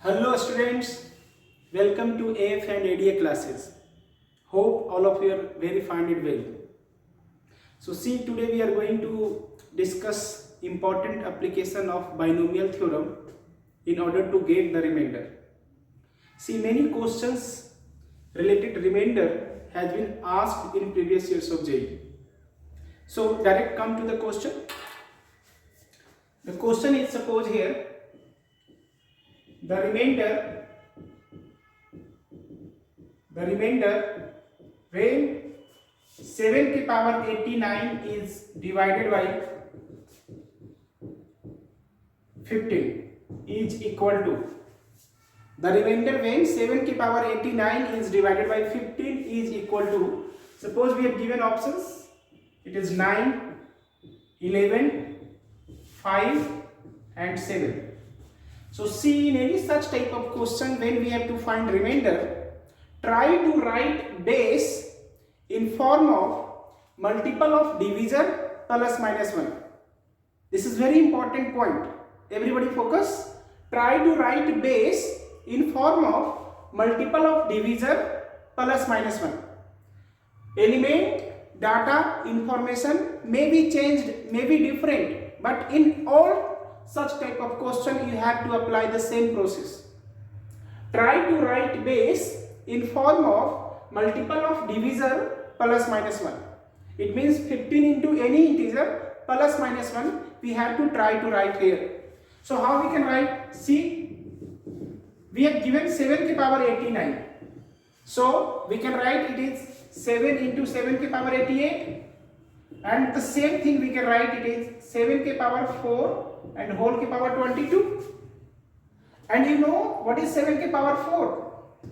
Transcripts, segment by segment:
Hello students, welcome to AF and ADA classes. Hope all of you are very find it well. So see, today we are going to discuss important application of binomial theorem in order to get the remainder. See, many questions related to remainder has been asked in previous years of JEE. So direct come to the question. The question is, suppose here the remainder when 7 की power 89 is divided by 15 is equal to, the remainder when 7 की power 89 is divided by 15 is equal to, suppose we have given options, it is 9, 11, 5 and 7. So see, in any such type of question when we have to find remainder, try to write base in form of multiple of divisor plus minus 1. This is very important point. Everybody focus. Try to write base in form of multiple of divisor plus minus 1. Element, data, information may be changed, may be different, but in all such type of question you have to apply the same process. Try to write base in form of multiple of divisor plus minus 1. It means 15 into any integer plus minus 1 we have to try to write here. So how we can write? See, we have given 7 की power 89. So we can write it is 7 into 7 की power 88. And the same thing we can write it is 7 की power 4 and whole की power 22. And you know what is 7 की power 4?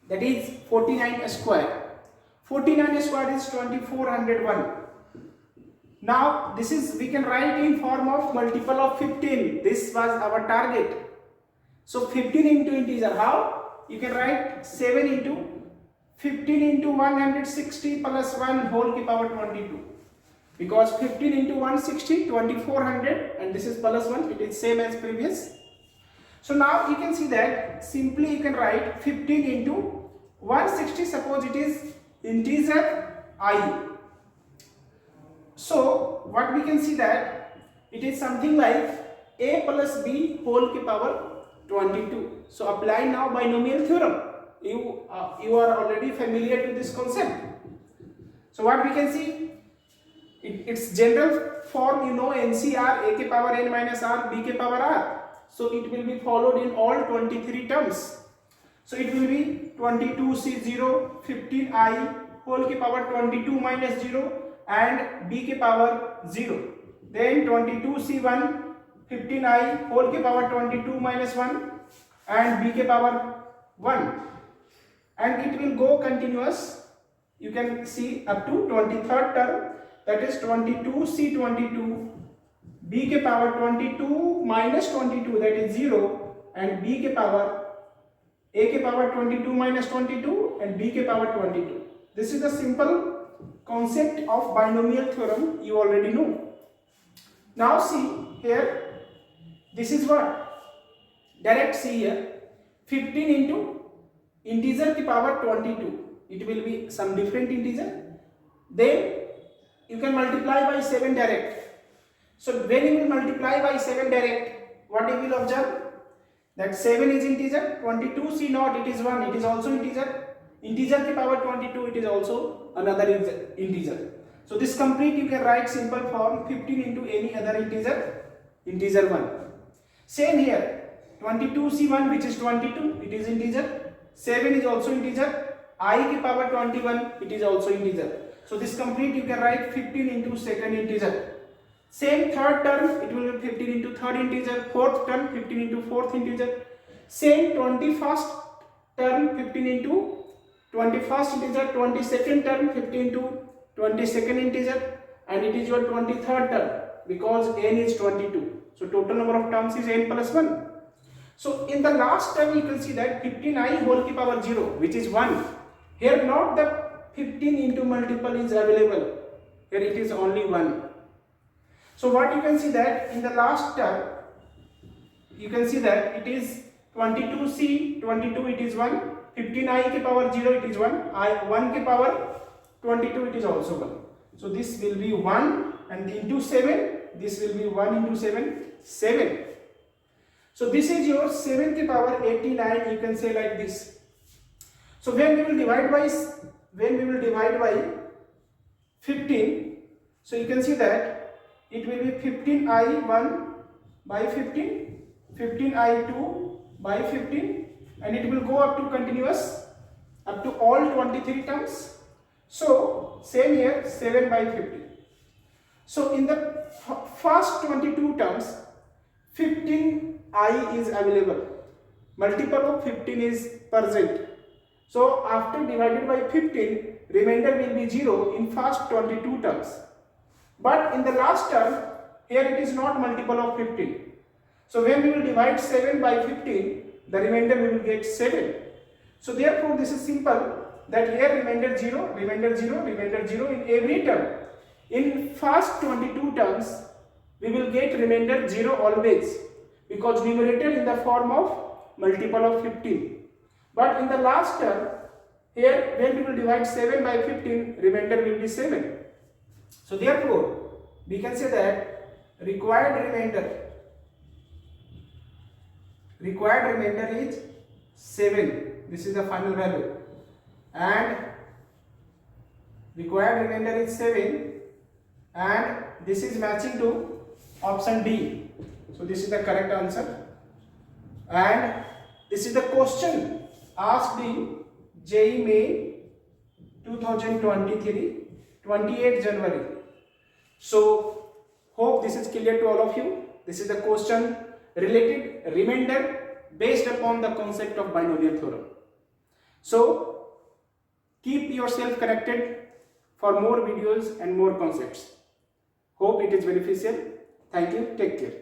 That is 49 square. 49 square is 2401. Now this is, we can write in form of multiple of 15. This was our target. So 15 into integer, how? You can write 7 into 15 into 160 plus 1 whole की power 22. Because 15 into 160, 2400, and this is plus 1, it is same as previous. So now you can see that simply you can write 15 into 160, suppose it is integer I. So what we can see that it is something like a plus b whole की power 22. So apply now binomial theorem. You are already familiar to this concept. So what we can see, its general form, you know, NCR, a के power n minus r, b के power r. So it will be followed in all 23 terms. So it will be 22c0, 15i whole की power 22 minus 0 and b के power 0. Then 22c1, 15i whole की power 22 minus 1 and b के power 1. And it will go continuous. You can see up to 23rd term. That is 22c22, b के power 22 minus 22, that is 0, and b के power, a के power 22 minus 22 and b के power 22. This is the simple concept of binomial theorem, you already know. Now see here, this is what? Direct see here, 15 into integer की power 22. It will be some different integer. Then you can multiply by 7 direct. So when you will multiply by 7 direct, what you will observe? That 7 is integer, 22 c naught, it is 1, it is also integer. Integer की power 22, it is also another integer. So this complete you can write simple form 15 into any other integer 1. Same here, 22 c1 which is 22, it is integer. 7 is also integer. I की power 21, it is also integer. So this complete you can write 15 into second integer. Same third term, it will be 15 into third integer. Fourth term, 15 into fourth integer. Same 21st term, 15 into 21st integer. 22nd term, 15 into 22nd integer. And it is your 23rd term because n is 22. So total number of terms is n plus 1. So in the last term you can see that 15i whole की power 0 which is 1. Here not the 15 into multiple is available. Here it is only 1. So what you can see that in the last term, you can see that it is 22c 22 it is 1, 15i के power 0 it is 1, I 1 के power 22 it is also 1. So this will be 1 and into 7, this will be 1 into 7, 7. So this is your 7 के power 89, you can say like this. So when we will divide by 15, so you can see that it will be 15i1 by 15, 15i2 by 15, and it will go up to continuous up to all 23 terms. So same here, 7 by 15. So in the first 22 terms, 15i is available, multiple of 15 is present. So after divided by 15, remainder will be 0 in first 22 terms. But in the last term, here it is not multiple of 15. So when we will divide 7 by 15, the remainder we will get 7. So therefore this is simple, that here remainder 0, remainder 0, remainder 0 in every term. In first 22 terms, we will get remainder 0 always, because numerator in the form of multiple of 15. But in the last term, here when we will divide 7 by 15, remainder will be 7. So therefore, we can say that required remainder is 7. This is the final value. And required remainder is 7, and this is matching to option D. So this is the correct answer. And this is the question asked in JEE Main 2023, 28 January. So hope this is clear to all of you. This is the question related remainder based upon the concept of binomial theorem. So keep yourself connected for more videos and more concepts. Hope it is beneficial. Thank you. Take care.